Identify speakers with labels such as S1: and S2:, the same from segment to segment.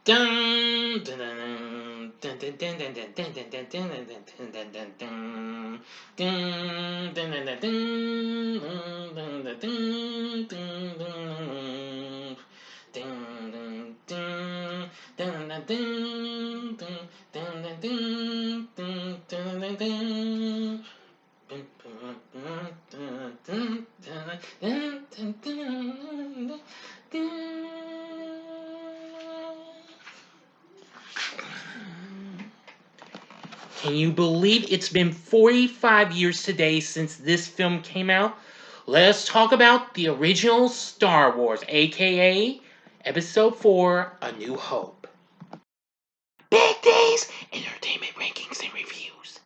S1: Dun, dun, dun, dun, dun, dun, dun, dun, dun, dun, dun, dun, dun, dun, dun, dun, dun. Dun, dun, dun, dun, dun, dun, dun, dun, dun, dun. Dun, dun, dun, dun, dun, dun, dun, dun, dun, dun, dun, dun, dun. Dun, dun, dun, dun, dun, dun, dun, dun, dun. Can you believe it's been 45 years today since this film came out? Let's talk about the original Star Wars, aka Episode 4 A New Hope. Big D's Entertainment Rankings and Reviews.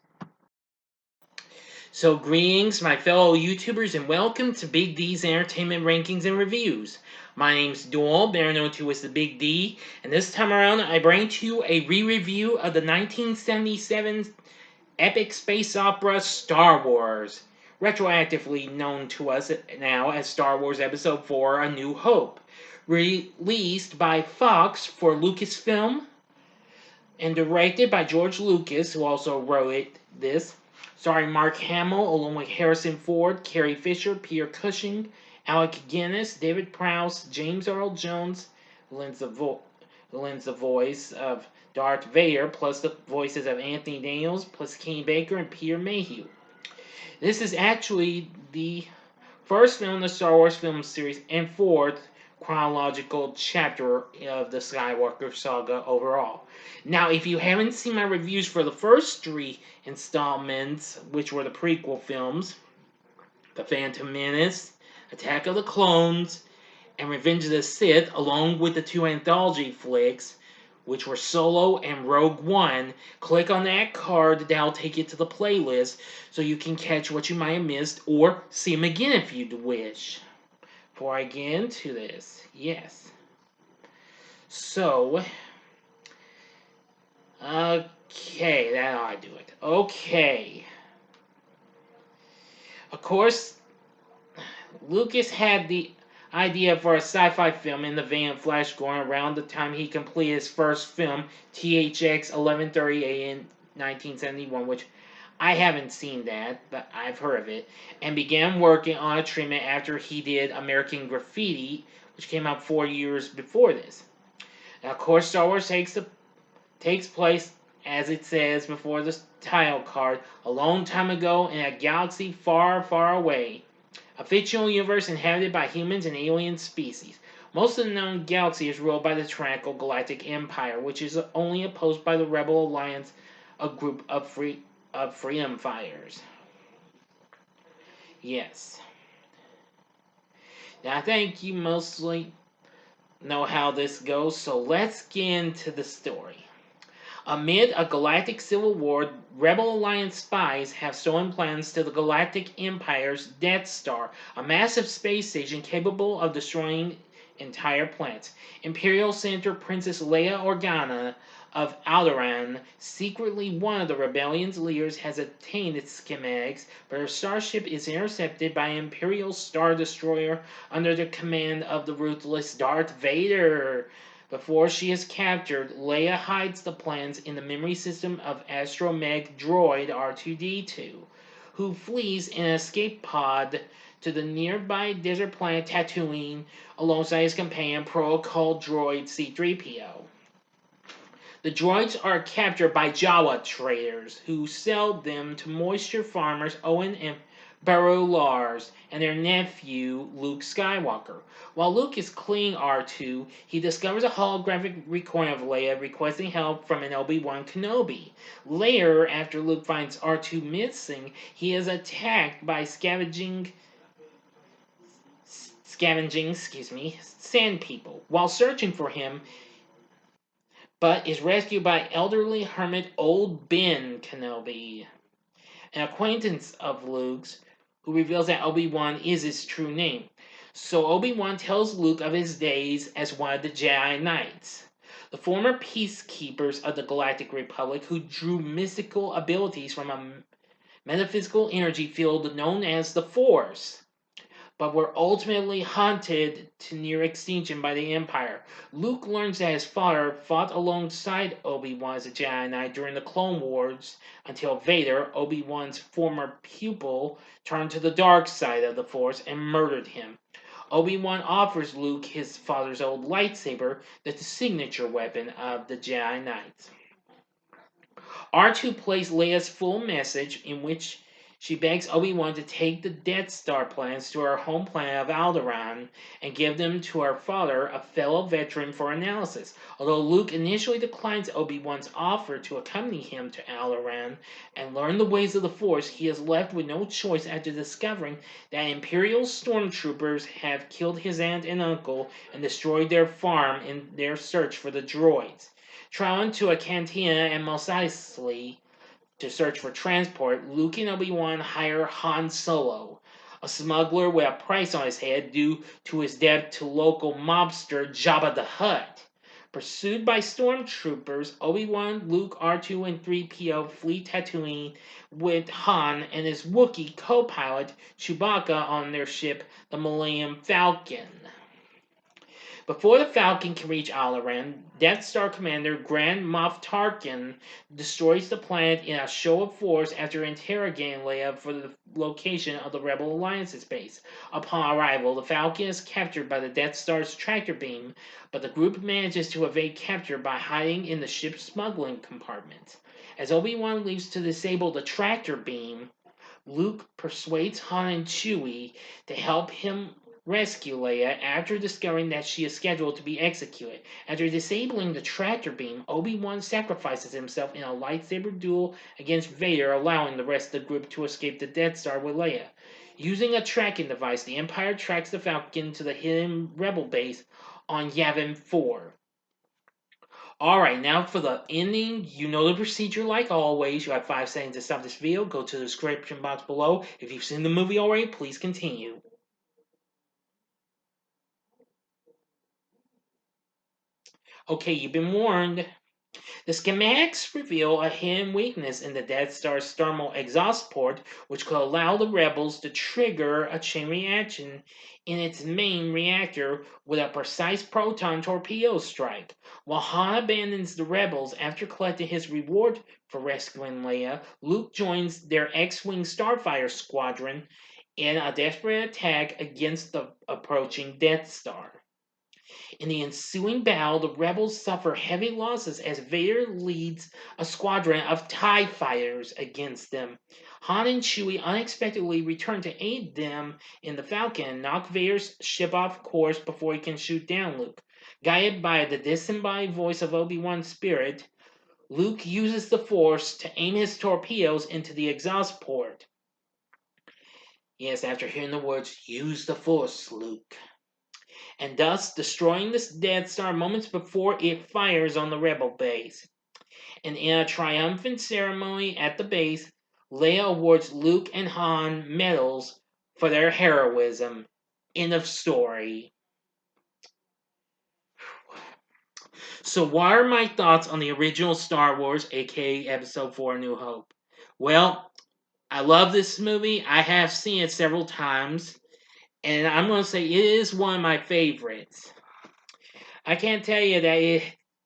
S1: So, greetings, my fellow YouTubers, and welcome to Big D's Entertainment Rankings and Reviews. My name's Dual, better known to as the Big D, and this time around I bring to you a re-review of the 1977 epic space opera Star Wars, retroactively known to us now as Star Wars Episode 4 A New Hope, released by Fox for Lucasfilm and directed by George Lucas, who also wrote this, starring Mark Hamill along with Harrison Ford, Carrie Fisher, Peter Cushing, Alec Guinness, David Prowse, James Earl Jones, lends the voice of Darth Vader, plus the voices of Anthony Daniels, plus Kenny Baker and Peter Mayhew. This is actually the first film in the Star Wars film series and fourth chronological chapter of the Skywalker saga overall. Now, if you haven't seen my reviews for the first three installments, which were the prequel films, The Phantom Menace, Attack of the Clones, and Revenge of the Sith, along with the two anthology flicks, which were Solo and Rogue One, click on that card. That'll take you to the playlist so you can catch what you might have missed or see them again if you wish. Before I get into this, yes. So, okay, that ought to do it. Okay. Of course, Lucas had the idea for a sci-fi film in the vein of Flash going around the time he completed his first film, THX 1138 in 1971, which I haven't seen that, but I've heard of it, and began working on a treatment after he did American Graffiti, which came out 4 years before this. Now, of course, Star Wars takes place, as it says before the title card, a long time ago in a galaxy far, far away. A fictional universe inhabited by humans and alien species. Most of the known galaxy is ruled by the tyrannical Galactic Empire, which is only opposed by the Rebel Alliance, a group of freedom fighters. Yes. Now, I think you mostly know how this goes, so let's get into the story. Amid a galactic civil war, Rebel Alliance spies have stolen plans to the Galactic Empire's Death Star, a massive space station capable of destroying entire planets. Imperial Senator Princess Leia Organa of Alderaan, secretly one of the rebellion's leaders, has obtained its schematics, but her starship is intercepted by an Imperial Star Destroyer under the command of the ruthless Darth Vader. Before she is captured, Leia hides the plans in the memory system of astromech droid R2-D2, who flees in an escape pod to the nearby desert planet Tatooine alongside his companion protocol droid C-3PO. The droids are captured by Jawa traders, who sell them to moisture farmers Owen and Beru Lars and their nephew Luke Skywalker. While Luke is cleaning R2, he discovers a holographic recording of Leia requesting help from an Obi-Wan Kenobi. Later, after Luke finds R2 missing, he is attacked by scavenging sand people. While searching for him, but is rescued by elderly hermit Old Ben Kenobi, an acquaintance of Luke's, who reveals that Obi-Wan is his true name. So Obi-Wan tells Luke of his days as one of the Jedi Knights, the former peacekeepers of the Galactic Republic who drew mystical abilities from a metaphysical energy field known as the Force. but were ultimately hunted to near extinction by the Empire. Luke learns that his father fought alongside Obi-Wan as a Jedi Knight during the Clone Wars until Vader, Obi-Wan's former pupil, turned to the dark side of the Force and murdered him. Obi-Wan offers Luke his father's old lightsaber, that's the signature weapon of the Jedi Knights. R2 plays Leia's full message, in which she begs Obi-Wan to take the Death Star plans to her home planet of Alderaan and give them to her father, a fellow veteran, for analysis. Although Luke initially declines Obi-Wan's offer to accompany him to Alderaan and learn the ways of the Force, he is left with no choice after discovering that Imperial stormtroopers have killed his aunt and uncle and destroyed their farm in their search for the droids. Traveling to a cantina and Mos Eisley to search for transport, Luke and Obi-Wan hire Han Solo, a smuggler with a price on his head due to his debt to local mobster Jabba the Hutt. Pursued by stormtroopers, Obi-Wan, Luke, R2, and 3PO flee Tatooine with Han and his Wookiee co-pilot Chewbacca on their ship, the Millennium Falcon. Before the Falcon can reach Alderaan, Death Star Commander Grand Moff Tarkin destroys the planet in a show of force after interrogating Leia for the location of the Rebel Alliance's base. Upon arrival, the Falcon is captured by the Death Star's tractor beam, but the group manages to evade capture by hiding in the ship's smuggling compartment. As Obi-Wan leaves to disable the tractor beam, Luke persuades Han and Chewie to help him rescue Leia after discovering that she is scheduled to be executed. After disabling the tractor beam, Obi-Wan sacrifices himself in a lightsaber duel against Vader, allowing the rest of the group to escape the Death Star with Leia. Using a tracking device, the Empire tracks the Falcon to the hidden Rebel base on Yavin 4. Alright, now for the ending, you know the procedure like always. You have 5 seconds to stop this video. Go to the description box below. If you've seen the movie already, please continue. Okay, you've been warned. The schematics reveal a hidden weakness in the Death Star's thermal exhaust port, which could allow the Rebels to trigger a chain reaction in its main reactor with a precise proton torpedo strike. While Han abandons the Rebels after collecting his reward for rescuing Leia, Luke joins their X-Wing Starfighter squadron in a desperate attack against the approaching Death Star. In the ensuing battle, the rebels suffer heavy losses as Vader leads a squadron of TIE fighters against them. Han and Chewie unexpectedly return to aid them in the Falcon and knock Vader's ship off course before he can shoot down Luke. Guided by the disembodied voice of Obi-Wan's spirit, Luke uses the Force to aim his torpedoes into the exhaust port. Yes, after hearing the words, "Use the Force, Luke," and thus destroying the Death Star moments before it fires on the Rebel base. And in a triumphant ceremony at the base, Leia awards Luke and Han medals for their heroism. End of story. So what are my thoughts on the original Star Wars, aka Episode 4 A New Hope? Well, I love this movie. I have seen it several times, and I'm going to say it is one of my favorites. I can't tell you that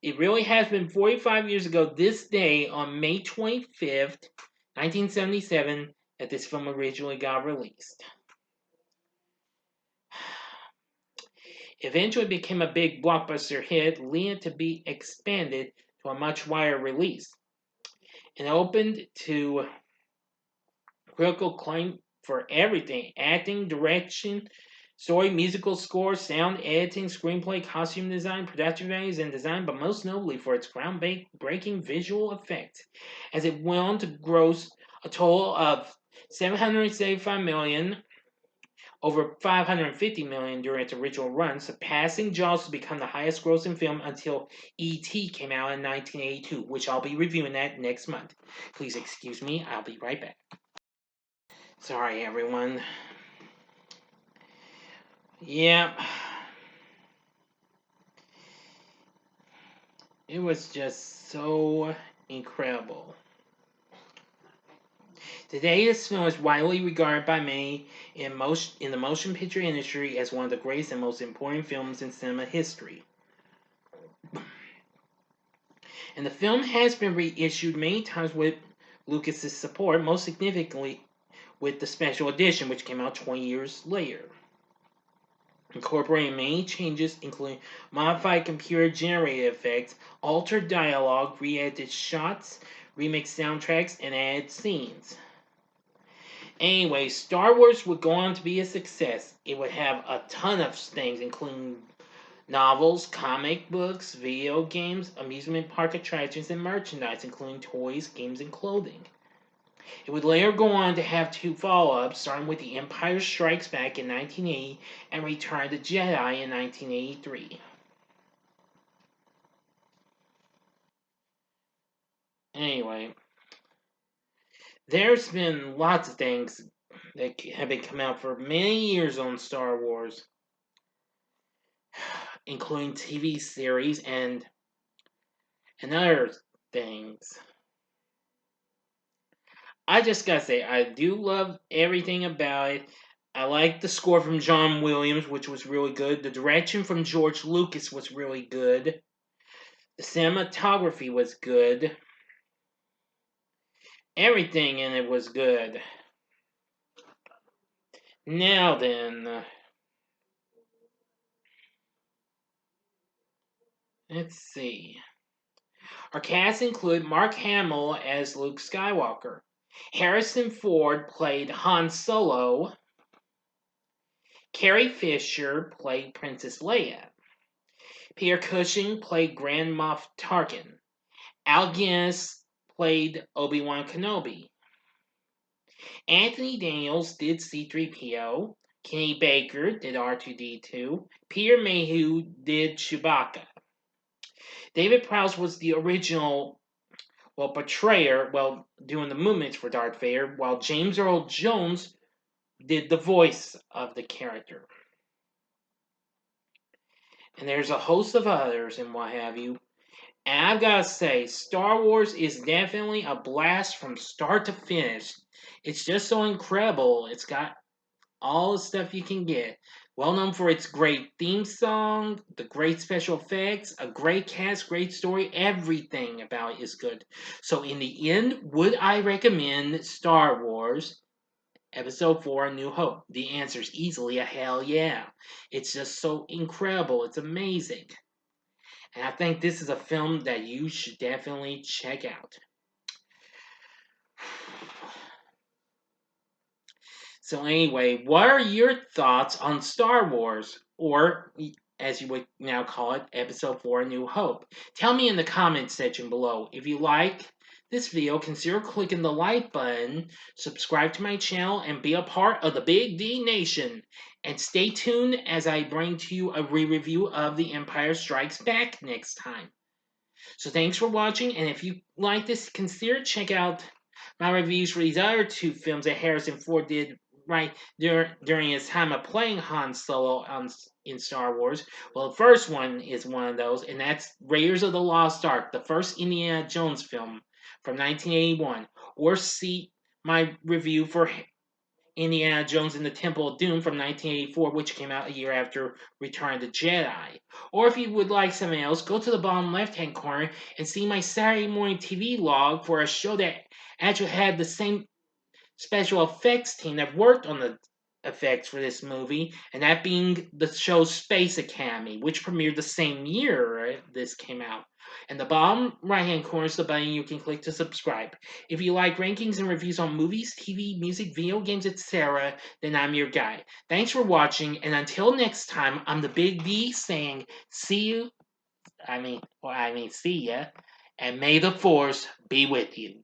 S1: it really has been 45 years ago this day on May 25th, 1977, that this film originally got released. Eventually became a big blockbuster hit, leading to be expanded to a much wider release. It opened to critical acclaim for everything: acting, direction, story, musical score, sound, editing, screenplay, costume design, production values, and design, but most notably for its groundbreaking visual effects, as it went on to gross a total of $775 million, over $550 million during its original run, surpassing Jaws to become the highest grossing film until E.T. came out in 1982, which I'll be reviewing that next month. Please excuse me, I'll be right back. Sorry, everyone. Yeah. It was just so incredible. Today, this film is widely regarded by many in the motion picture industry as one of the greatest and most important films in cinema history. And the film has been reissued many times with Lucas's support, most significantly with the special edition, which came out 20 years later, incorporating many changes, including modified computer-generated effects, altered dialogue, re-edited shots, remixed soundtracks, and added scenes. Anyway, Star Wars would go on to be a success. It would have a ton of things, including novels, comic books, video games, amusement park attractions, and merchandise, including toys, games, and clothing. It would later go on to have two follow-ups, starting with The Empire Strikes Back in 1980 and Return of the Jedi in 1983. Anyway, there's been lots of things that have been coming out for many years on Star Wars, including TV series and other things. I just gotta say, I do love everything about it. I like the score from John Williams, which was really good. The direction from George Lucas was really good. The cinematography was good. Everything in it was good. Now then, let's see. Our cast include Mark Hamill as Luke Skywalker. Harrison Ford played Han Solo. Carrie Fisher played Princess Leia. Peter Cushing played Grand Moff Tarkin. Alec Guinness played Obi-Wan Kenobi. Anthony Daniels did C-3PO. Kenny Baker did R2-D2. Peter Mayhew did Chewbacca. David Prowse was the original, portrayer, doing the movements for Darth Vader, while James Earl Jones did the voice of the character. And there's a host of others and what have you. And I've got to say, Star Wars is definitely a blast from start to finish. It's just so incredible. It's got all the stuff you can get. Well known for its great theme song, the great special effects, a great cast, great story. Everything about it is good. So in the end, would I recommend Star Wars Episode 4, A New Hope? The answer is easily a hell yeah. It's just so incredible. It's amazing. And I think this is a film that you should definitely check out. So anyway, what are your thoughts on Star Wars, or as you would now call it, Episode 4, A New Hope? Tell me in the comments section below. If you like this video, consider clicking the like button, subscribe to my channel, and be a part of the Big D Nation. And stay tuned as I bring to you a re-review of The Empire Strikes Back next time. So thanks for watching, and if you like this, consider check out my reviews for these other two films that Harrison Ford did right during his time of playing Han Solo in Star Wars. Well, the first one is one of those, and that's Raiders of the Lost Ark, the first Indiana Jones film from 1981. Or see my review for Indiana Jones and the Temple of Doom from 1984, which came out a year after Return of the Jedi. Or if you would like something else, go to the bottom left-hand corner and see my Saturday morning TV log for a show that actually had the same special effects team that worked on the effects for this movie, and that being the show Space Academy, which premiered the same year this came out. And the bottom right-hand corner is the button you can click to subscribe. If you like rankings and reviews on movies, TV, music, video games, etc., then I'm your guy. Thanks for watching, and until next time, I'm the Big D saying see ya, and may the Force be with you.